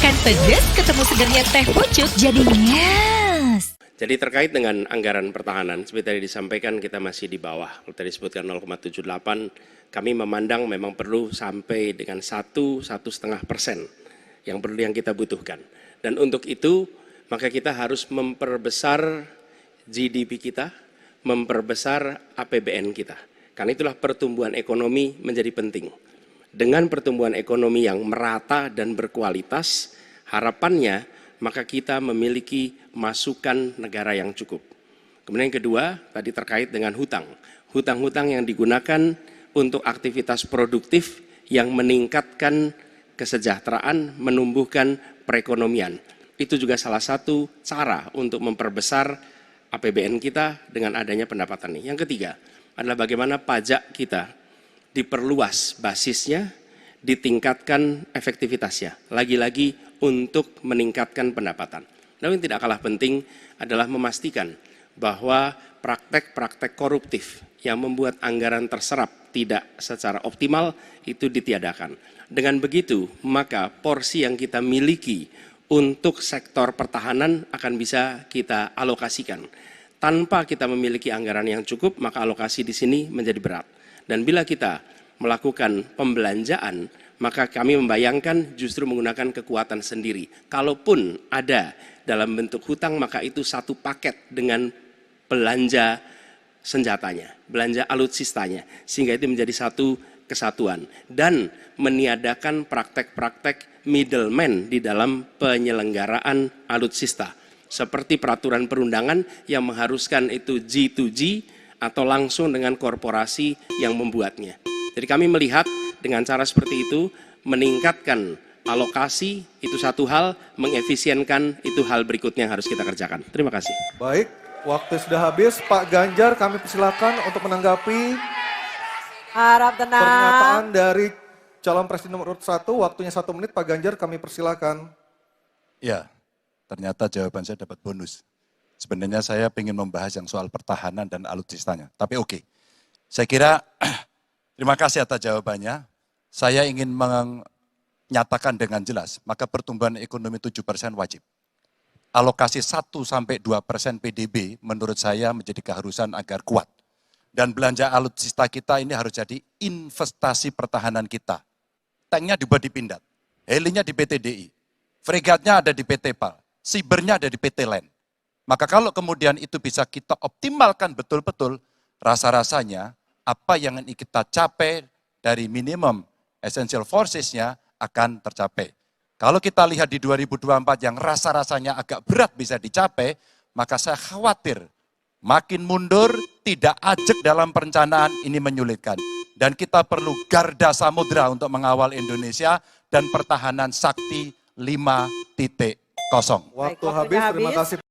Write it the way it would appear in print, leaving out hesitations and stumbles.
Makan pedes ketemu segernya teh pucuk jadi nyes. Jadi terkait dengan anggaran pertahanan, seperti tadi disampaikan kita masih di bawah. Kalau tadi disebutkan 0,78, kami memandang memang perlu sampai dengan 1,5% yang kita butuhkan. Dan untuk itu, maka kita harus memperbesar GDP kita, memperbesar APBN kita. Karena itulah pertumbuhan ekonomi menjadi penting. Dengan pertumbuhan ekonomi yang merata dan berkualitas, harapannya maka kita memiliki masukan negara yang cukup. Kemudian yang kedua, tadi terkait dengan hutang. Hutang-hutang yang digunakan untuk aktivitas produktif yang meningkatkan kesejahteraan, menumbuhkan perekonomian. Itu juga salah satu cara untuk memperbesar APBN kita dengan adanya pendapatan ini. Yang ketiga adalah bagaimana pajak kita diperluas basisnya, ditingkatkan efektivitasnya. Lagi-lagi untuk meningkatkan pendapatan. Namun tidak kalah penting adalah memastikan bahwa praktek-praktek koruptif yang membuat anggaran terserap tidak secara optimal itu ditiadakan. Dengan begitu, maka porsi yang kita miliki untuk sektor pertahanan akan bisa kita alokasikan. Tanpa kita memiliki anggaran yang cukup, maka alokasi di sini menjadi berat. Dan bila kita melakukan pembelanjaan, maka kami membayangkan justru menggunakan kekuatan sendiri. Kalaupun ada dalam bentuk hutang, maka itu satu paket dengan belanja senjatanya, belanja alutsistanya, sehingga itu menjadi satu kesatuan. Dan meniadakan praktek-praktek middleman di dalam penyelenggaraan alutsista. Seperti peraturan perundangan yang mengharuskan itu G2G atau langsung dengan korporasi yang membuatnya. Jadi kami melihat dengan cara seperti itu, meningkatkan alokasi itu satu hal, mengefisienkan itu hal berikutnya yang harus kita kerjakan. Terima kasih. Baik, waktu sudah habis. Pak Ganjar, kami persilakan untuk menanggapi Harap tenang. pernyataan dari calon presiden nomor 1. Waktunya 1 menit, Pak Ganjar, kami persilakan. Ya, ternyata jawaban saya dapat bonus. Sebenarnya saya ingin membahas yang soal pertahanan dan alutsistanya. Tapi oke, saya kira terima kasih atas jawabannya. Saya ingin menyatakan dengan jelas, maka pertumbuhan ekonomi 7% wajib. Alokasi 1-2% PDB menurut saya menjadi keharusan agar kuat. Dan belanja alutsista kita ini harus jadi investasi pertahanan kita. Tanknya dibuat di Pindad, helinya di PT DI, fregatnya ada di PT PAL, sibernya ada di PT LEN. Maka kalau kemudian itu bisa kita optimalkan betul-betul, rasa-rasanya apa yang ingin kita capai dari minimum essential forces-nya akan tercapai. Kalau kita lihat di 2024 yang rasa-rasanya agak berat bisa dicapai, maka saya khawatir makin mundur, tidak ajak dalam perencanaan, ini menyulitkan. Dan kita perlu garda samudra untuk mengawal Indonesia dan pertahanan sakti 5.0. Waktu habis, terima kasih.